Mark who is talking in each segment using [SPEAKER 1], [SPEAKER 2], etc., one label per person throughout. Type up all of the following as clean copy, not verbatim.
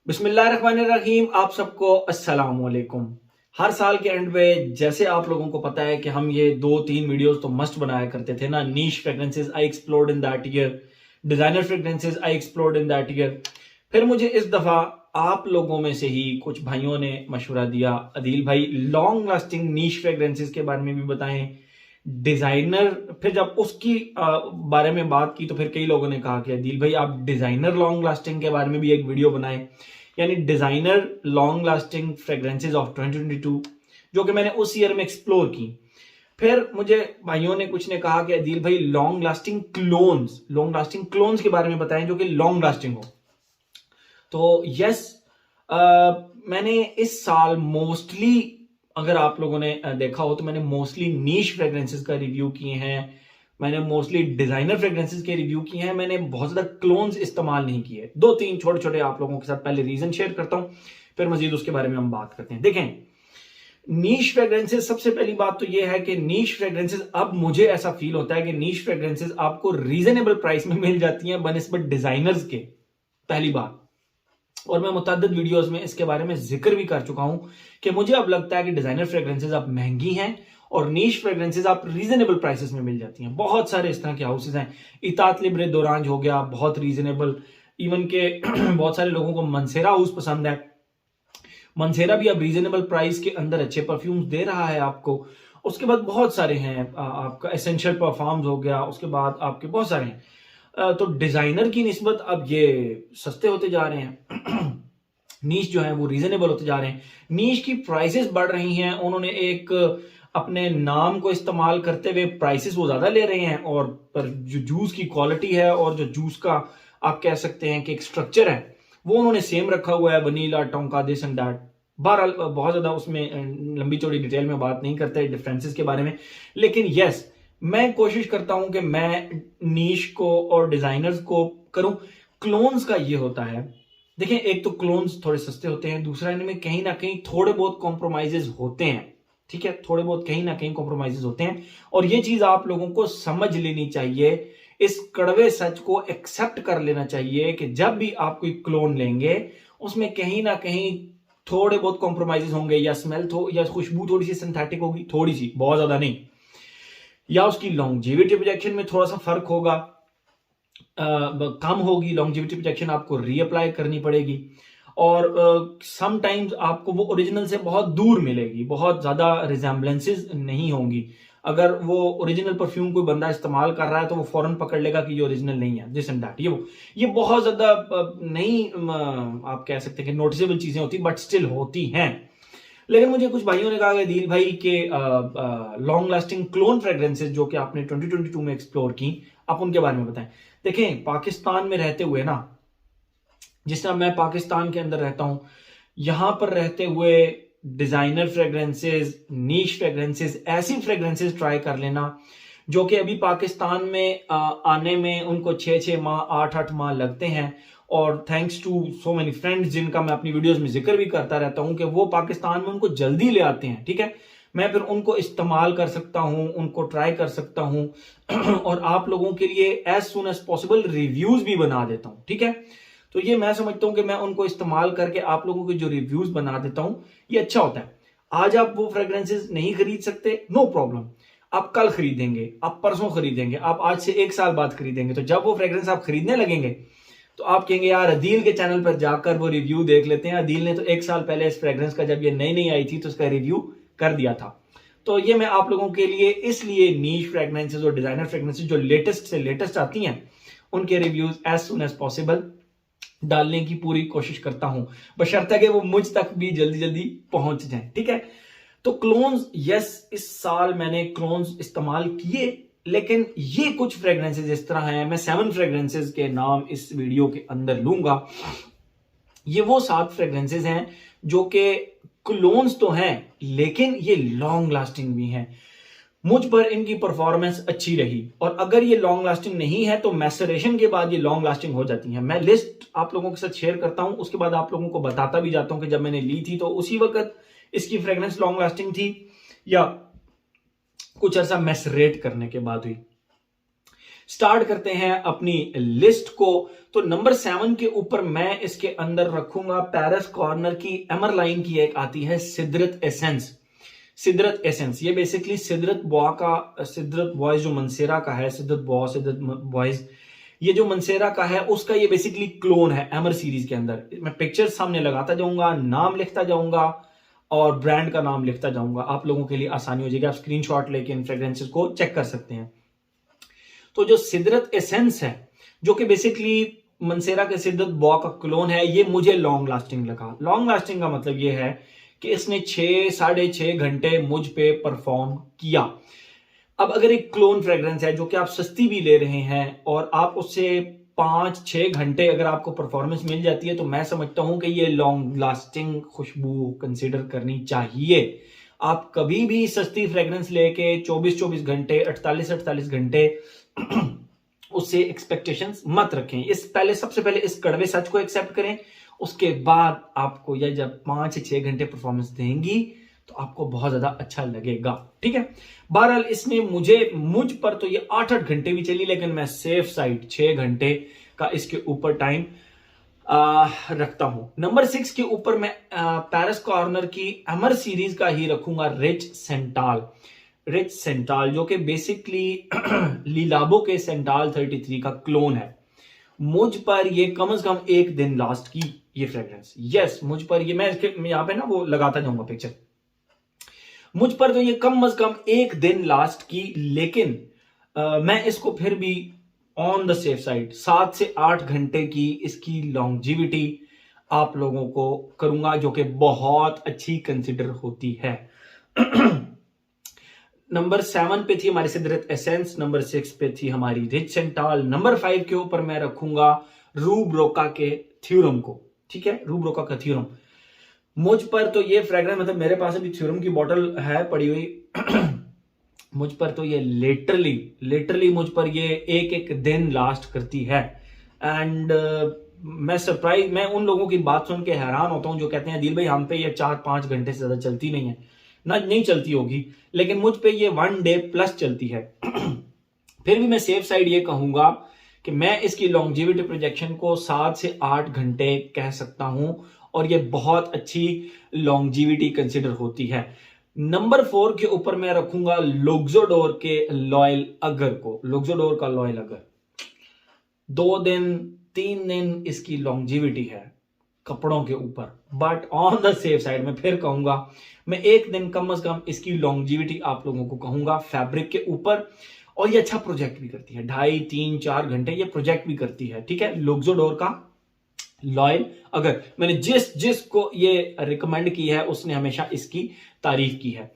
[SPEAKER 1] बिस्मिल्लाहिर्रहमानिर्रहीम। आप सबको अस्सलाम वालेकुम। हर साल के एंड में जैसे आप लोगों को पता है कि हम ये 2-3 वीडियोस तो मस्ट बनाया करते थे ना। Niche fragrances I explored in that year, designer fragrances I explored in that year. फिर मुझे इस दफा आप लोगों में से ही कुछ भाइयों ने मशवरा दिया, अदील भाई लॉन्ग लास्टिंग नीश फ्रेग्रेंसेस के बारे में भी बताएं, डिजाइनर। फिर जब उसकी बारे में बात की तो फिर कई लोगों ने कहा कि अदील भाई आप डिजाइनर लॉन्ग लास्टिंग के बारे में भी एक वीडियो बनाएं, यानी designer long lasting fragrances of 2022 जो कि मैंने उस ईयर में एक्सप्लोर की। फिर मुझे भाइयों ने कुछ ने कहा कि अदील भाई लॉन्ग लास्टिंग क्लोन्स के बारे में बताएं जो कि लॉन्ग लास्टिंग हो। तो यस, मैंने इस साल मोस्टली, अगर आप लोगों ने देखा हो तो मैंने मोस्टली नीश फ्रेग्रेंसेस का रिव्यू किए हैं, मैंने मोस्टली डिजाइनर फ्रेग्रेंसेस के रिव्यू किए हैं, मैंने बहुत ज्यादा क्लोन्स इस्तेमाल नहीं किए। 2-3 छोटे छोटे आप लोगों के साथ पहले रीजन शेयर करता हूं, फिर मजीद उसके बारे में हम बात करते हैं। देखें, नीश फ्रेग्रेंसेस, सबसे पहली बात तो यह है कि नीश फ्रेग्रेंसेस, अब मुझे ऐसा फील होता है कि नीश फ्रेग्रेंसेस आपको रीजनेबल प्राइस में मिल जाती हैं बनिस्बत डिजाइनर्स के, पहली बात। और मैं मुतअद्दिद वीडियोस में इसके बारे में जिक्र भी कर चुका हूं कि मुझे अब लगता है कि डिजाइनर फ्रेग्रेंसेस अब महंगी हैं और नीश फ्रेग्रेंसेस आप रीजनेबल प्राइसेस में मिल जाती हैं। बहुत सारे इस तरह के हाउसेज हैं, इतात लिब्रे दोरांज हो गया, बहुत रीजनेबल। इवन के बहुत सारे लोगों को मनसेरा हाउस पसंद है, मनसेरा भी अब रीजनेबल प्राइस के अंदर अच्छे परफ्यूम्स दे रहा है आपको। उसके बाद बहुत सारे हैं, आपका एसेंशियल परफ्यूम्स हो गया, उसके बाद आपके बहुत सारे हैं। तो डिजाइनर की निस्बत अब ये सस्ते होते जा रहे हैं, नीश जो है वो रीजनेबल होते जा रहे हैं, नीश की प्राइसेस बढ़ रही हैं। उन्होंने एक अपने नाम को इस्तेमाल करते हुए प्राइसेस वो ज्यादा ले रहे हैं, और पर जो जूस की क्वालिटी है और जो जूस का आप कह सकते हैं कि एक स्ट्रक्चर है वो उन्होंने सेम रखा हुआ है, vanilla, tonka, this and that. बहरहाल बहुत ज्यादा उसमें लंबी चौड़ी डिटेल में बात नहीं करते डिफरेंसेस के बारे में, लेकिन यस, मैं कोशिश करता हूं कि मैं नीश को और डिजाइनर्स को करूं। क्लोन्स का ये होता है, देखें, एक तो क्लोन्स थोड़े सस्ते होते हैं, दूसरा इनमें कहीं ना कहीं थोड़े बहुत कॉम्प्रोमाइजेस होते हैं। ठीक है, थोड़े बहुत कहीं ना कहीं कॉम्प्रोमाइजेस होते हैं, और ये चीज आप लोगों को समझ लेनी चाहिए, इस कड़वे सच को एक्सेप्ट कर लेना चाहिए कि जब भी आप कोई क्लोन लेंगे उसमें कहीं ना कहीं थोड़े बहुत कॉम्प्रोमाइजेस होंगे, या स्मेल या खुशबू थोड़ी सी सिंथेटिक होगी, थोड़ी सी, बहुत ज्यादा नहीं, या उसकी लॉन्जेविटी प्रोजेक्शन में थोड़ा सा फर्क होगा, कम होगी लॉन्जेविटी प्रोजेक्शन, आपको रीअप्लाई करनी पड़ेगी, और समटाइम्स आपको वो ओरिजिनल से बहुत दूर मिलेगी, बहुत ज्यादा रिजेम्बलेंसेस नहीं होंगी। अगर वो ओरिजिनल परफ्यूम कोई बंदा इस्तेमाल कर रहा है तो वो फौरन पकड़ लेगा कि ये ओरिजिनल नहीं है, दिस एंड दैट। ये बहुत ज्यादा नहीं, आप कह सकते हैं कि नोटिसेबल चीजें होती, बट स्टिल होती हैं। लेकिन मुझे कुछ भाइयों ने कहा कि दिल भाई के लॉन्ग लास्टिंग क्लोन फ्रेग्रेंसेस जो कि आपने 2022 में एक्सप्लोर की, आप उनके बारे में बताएं। देखें, पाकिस्तान में रहते हुए ना, जिस तरह मैं पाकिस्तान के अंदर रहता हूं, यहां पर रहते हुए डिजाइनर फ्रेग्रेंसेस, नीश फ्रेग्रेंसेस, ऐसी फ्रेग्रेंसेस ट्राई कर लेना जो कि अभी पाकिस्तान में आने में उनको 6-6 माह, 8-8 माह लगते हैं। और thanks to so many friends जिनका मैं अपनी वीडियोस में जिक्र भी करता रहता हूं कि वो पाकिस्तान में उनको जल्दी ले आते हैं। ठीक है, मैं फिर उनको इस्तेमाल कर सकता हूं, उनको ट्राई कर सकता हूं और आप लोगों के लिए as soon as possible reviews भी बना देता हूं। ठीक है, तो ये मैं समझता हूं कि मैं उनको इस्तेमाल करके आप लोगों के जो रिव्यूज बना देता हूं ये अच्छा होता है। आज आप वो फ्रेग्रेंसेस नहीं खरीद सकते, नो प्रॉब्लम, आप कल खरीदेंगे, आप परसों खरीदेंगे, आप आज से 1 साल बाद खरीदेंगे। तो जब वो फ्रेग्रेंस आप खरीदने लगेंगे तो आप कहेंगे यार अदील के चैनल पर जाकर वो रिव्यू देख लेते हैं, अदील ने तो 1 साल पहले इस फ्रेग्रेंस का, जब ये नई नई आई थी तो उसका रिव्यू कर दिया था। तो ये मैं आप लोगों के लिए इसलिए नीश फ्रेग्रेंसेस और डिजाइनर फ्रेग्रेंसेस जो लेटेस्ट से लेटेस्ट आती हैं उनके reviews as soon as possible डालने की पूरी कोशिश करता हूं, बशर्ते कि वो मुझ तक भी जल्दी जल्दी पहुंच जाए। ठीक है, तो क्लोन्स, यस, इस साल मैंने क्लोन्स इस्तेमाल किए, लेकिन ये कुछ फ्रेग्रेंसेस इस तरह हैं, मैं 7 फ्रेग्रेंसेस के नाम इस वीडियो के अंदर लूंगा। ये वो 7 फ्रेग्रेंसेस हैं जो कि क्लोन्स तो हैं लेकिन ये लॉन्ग लास्टिंग भी हैं। मुझ पर इनकी परफॉर्मेंस अच्छी रही, और अगर ये लॉन्ग लास्टिंग नहीं है तो मैसरेशन के बाद ये लॉन्ग लास्टिंग हो जाती है। मैं लिस्ट आप लोगों के साथ शेयर करता हूं, उसके बाद आप लोगों को बताता भी जाता हूं कि जब मैंने ली थी तो उसी वक्त इसकी फ्रेग्रेंस लॉन्ग लास्टिंग थी या कुछ ऐसा मैसरेट करने के बाद हुई। स्टार्ट करते हैं अपनी लिस्ट को। तो नंबर 7 के ऊपर मैं इसके अंदर रखूंगा पेरिस कॉर्नर की एमरलाइन की एक आती है सिदरत एसेंस। सिदरत एसेंस ये बेसिकली सिदरत बॉयज जो मंसेरा का है, सिदरत बॉयज ये जो मंसेरा का है उसका ये बेसिकली क्लोन है एमर सीरीज के अंदर। मैं पिक्चर सामने लगाता जाऊंगा, नाम लिखता जाऊंगा और ब्रांड का नाम लिखता जाऊंगा, आप लोगों के लिए आसानी हो जाएगी, आप स्क्रीनशॉट लेके इन फ्रेग्रेंसेस को चेक कर सकते हैं। तो जो सिदरत एसेंस है जो कि बेसिकली मंसेरा के सिदरत बॉ का क्लोन है, ये मुझे लॉन्ग लास्टिंग लगा। लॉन्ग लास्टिंग का मतलब ये है कि इसने 6-6.5 घंटे मुझ पे परफॉर्म किया। अब अगर एक क्लोन फ्रेग्रेंस है जो कि आप सस्ती भी ले रहे हैं और आप उससे 5-6 घंटे अगर आपको परफॉर्मेंस मिल जाती है तो मैं समझता हूं कि ये लॉन्ग लास्टिंग खुशबू कंसीडर करनी चाहिए। आप कभी भी सस्ती फ्रेग्रेंस लेके 24-24 घंटे 48-48 घंटे उससे एक्सपेक्टेशंस मत रखें। सबसे पहले इस कड़वे सच को एक्सेप्ट करें, उसके बाद आपको यह जब 5-6 घंटे परफॉर्मेंस देंगी तो आपको बहुत ज्यादा अच्छा लगेगा। ठीक है, बहरहाल इसने मुझ पर तो ये 8-8 घंटे भी चली, लेकिन मैं सेफ साइड 6 घंटे का इसके ऊपर टाइम रखता हूं। नंबर 6 के ऊपर मैं पेरिस कॉर्नर की एमर सीरीज का ही रखूंगा रिच सेंटाल जो कि बेसिकली लीलाबो के सेंटाल 33 का क्लोन है। मुझ पर ये कम से कम 1 दिन लास्ट की ये फ्रेग्रेंस, यस मुझ पर ये, मैं यहां पे ना वो लगाता जाऊंगा पिक्चर, मुझ पर तो ये कम से कम 1 दिन लास्ट की, लेकिन मैं इसको फिर भी ऑन द सेफ साइड 7 से 8 घंटे की इसकी लॉन्जिविटी आप लोगों को करूंगा जो कि बहुत अच्छी कंसिडर होती है। नंबर 7 पे थी हमारी सिदरत एसेंस, नंबर 6 पे थी हमारी रिच सेंटाल, नंबर 5 के ऊपर मैं रखूंगा रूब रोका के थ्योरम को। ठीक है, रूब रोका का थ्योरम मुझ पर तो ये फ्रेग्रेंस, मतलब मेरे पास अभी थ्योरम की बोतल है पड़ी हुई मुझ पर तो ये लिटरली मुझ पर ये 1-1 दिन लास्ट करती है। एंड मैं उन लोगों की बात सुन के हैरान होता हूं जो कहते हैं दिल भाई हम पे ये 4-5 घंटे से ज्यादा चलती नहीं है ना, नहीं चलती होगी, लेकिन मुझ पे ये 1 डे प्लस चलती है। फिर भी मैं सेफ साइड ये कहूंगा कि मैं इसकी लॉन्जिविटी प्रोजेक्शन को 7 से 8 घंटे कह सकता हूं और ये बहुत अच्छी लॉन्जिविटी कंसिडर होती है। नंबर 4 के ऊपर मैं रखूंगा लुक्सोडोर के लॉयल अगर को। लुक्सोडोर का लॉयल अगर 2 दिन 3 दिन इसकी लॉन्जिविटी है कपड़ों के ऊपर, but on the safe side मैं फिर कहूंगा मैं 1 दिन कम से कम इसकी लॉन्जिविटी आप लोगों को कहूंगा फैब्रिक के ऊपर। और ये अच्छा प्रोजेक्ट भी करती है, 2.5-3-4 घंटे ये प्रोजेक्ट भी करती है। ठीक है, लुक्सोडोर का लॉयल अगर मैंने जिस को ये रिकमेंड की है उसने हमेशा इसकी तारीफ की है।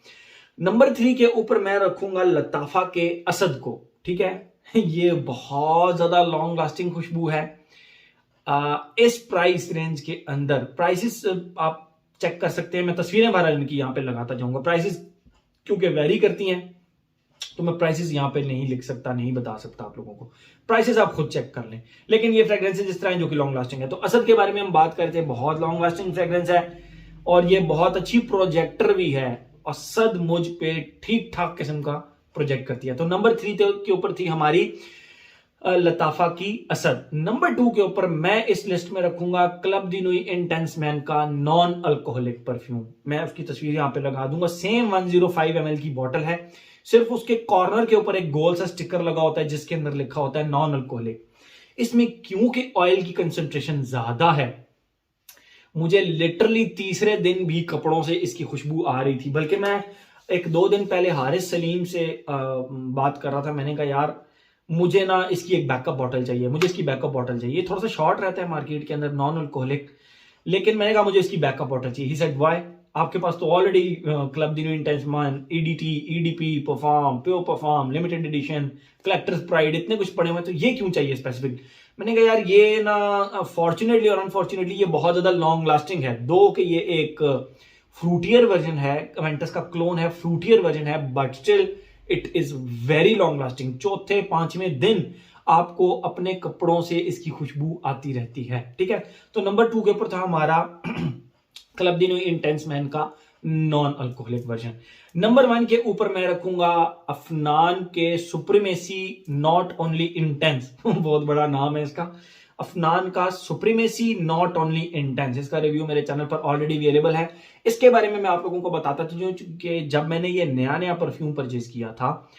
[SPEAKER 1] नंबर 3 के ऊपर मैं रखूंगा लताफा के असद को। ठीक है, ये बहुत ज्यादा लॉन्ग लास्टिंग खुशबू है। इस प्राइस रेंज के अंदर प्राइसेस आप चेक कर सकते हैं, मैं तस्वीरें बाहर इनकी यहां पे लगाता जाऊंगा। प्राइसेस क्योंकि वेरी करती हैं तो मैं प्राइसेस यहां पे नहीं लिख सकता, नहीं बता सकता आप लोगों को, प्राइसेस आप खुद चेक कर लें। लेकिन ये फ्रेग्रेंसेस इस तरह है जो कि लॉन्ग लास्टिंग है। तो असद के बारे में हम बात करते हैं, बहुत लॉन्ग लास्टिंग फ्रेग्रेंस है और ये बहुत अच्छी प्रोजेक्टर भी है। असद मुझ पे ठीक ठाक किस्म का प्रोजेक्ट करती है। तो नंबर 3 के ऊपर थी हमारी लताफा की असद। नंबर 2 के ऊपर मैं इस लिस्ट में रखूंगा क्लब दी नुई इंटेंस मैन का नॉन अल्कोहलिक परफ्यूम। मैं उसकी तस्वीर यहां पे लगा दूंगा। सेम 105 ml की बोतल है, सिर्फ उसके कॉर्नर के ऊपर एक गोल सा स्टिकर लगा होता है जिसके अंदर लिखा होता है नॉन अल्कोहलिक। इसमें क्योंकि ऑयल की कंसंट्रेशन ज्यादा है, मुझे लिटरली तीसरे दिन भी कपड़ों से इसकी खुशबू आ रही थी। बल्कि मैं 1-2 दिन पहले हारिस सलीम से बात कर रहा था, मैंने कहा यार मुझे ना इसकी एक बैकअप बॉटल चाहिए, मुझे इसकी बैकअप बॉटल चाहिए। थोड़ा सा शॉर्ट रहता है मार्केट के अंदर नॉन अल्कोहलिक, लेकिन मैंने कहा मुझे इसकी बैकअप बॉटल चाहिए। ही सेड व्हाई, आपके पास तो already club the new intense man, EDT, EDP, perform, pure perform, limited edition, collectors pride, इतने कुछ पड़े हुए, तो ये क्यों चाहिए स्पेसिफिक। मैंने कहा यार ये ना फॉर्चुनेटली और अनफॉर्चुनेटली ये बहुत ज्यादा लॉन्ग लास्टिंग है। दो कि ये एक फ्रूटियर वर्जन है, कवेंटस का क्लोन है, फ्रूटियर वर्जन है, but still it is very long lasting. 4th-5वें दिन आपको अपने कपड़ों से इसकी खुशबू आती रहती है। ठीक है, तो नंबर 2 के ऊपर था हमारा club the new intense man का नॉन अल्कोहलिक वर्जन। नंबर 1 के ऊपर मैं रखूंगा अफनान के सुप्रीमेसी नॉट ओनली इंटेंस। बहुत बड़ा नाम है इसका, अफनान का सुप्रीमेसी नॉट ओनली इंटेंस। इसका रिव्यू मेरे चैनल पर ऑलरेडी अवेलेबल है। इसके बारे में मैं आप लोगों को बताता चलूं कि जब मैंने ये नया परफ्यूम परचेज किया था,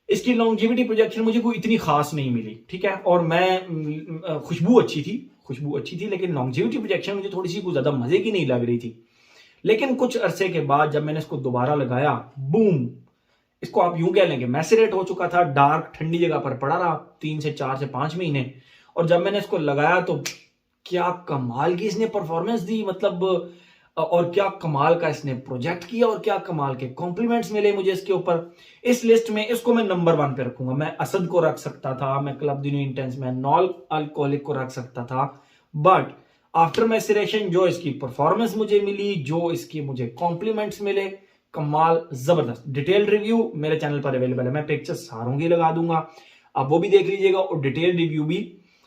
[SPEAKER 1] इसकी लॉन्जिविटी प्रोजेक्शन मुझे कोई इतनी खास नहीं मिली, ठीक है। और मैं खुशबू अच्छी थी, लेकिन लॉन्जिविटी प्रोजेक्शन मुझे थोड़ी सी कुछ ज्यादा मजे की नहीं लग रही थी। लेकिन कुछ अरसे के बाद जब मैंने इसको दोबारा लगाया, बूम, इसको आप यूं कह लेंगे मैसेरेट हो चुका था, डार्क ठंडी जगह पर पड़ा रहा 3 से 4 से 5 महीने। और जब मैंने इसको लगाया तो क्या कमाल की इसने परफॉर्मेंस दी, मतलब और क्या कमाल का इसने प्रोजेक्ट किया, और क्या कमाल के कॉम्प्लीमेंट्स मिले मुझे इसके ऊपर। इस लिस्ट में इसको मैं नंबर 1 पे रखूंगा। मैं असद को रख सकता था, मैं क्लब दी न्यू इंटेंस में नॉन अल्कोहलिक को रख सकता था, बट आफ्टर मैसेरेशन जो इसकी परफॉर्मेंस मुझे मिली, जो इसकी मुझे कॉम्प्लीमेंट्स मिले, कमाल, जबरदस्त। डिटेल रिव्यू मेरे चैनल पर अवेलेबल है, मैं पिक्चर सारों की लगा दूंगा, आप वो भी देख लीजिएगा और डिटेल रिव्यू भी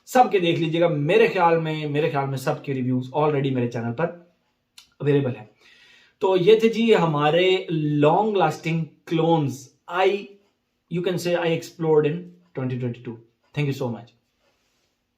[SPEAKER 1] सबके देख लीजिएगा। मेरे ख्याल में सबके रिव्यूज ऑलरेडी मेरे चैनल पर अवेलेबल है। तो ये थे जी हमारे long lasting clones, you can say I explored in 2022। Thank you so much.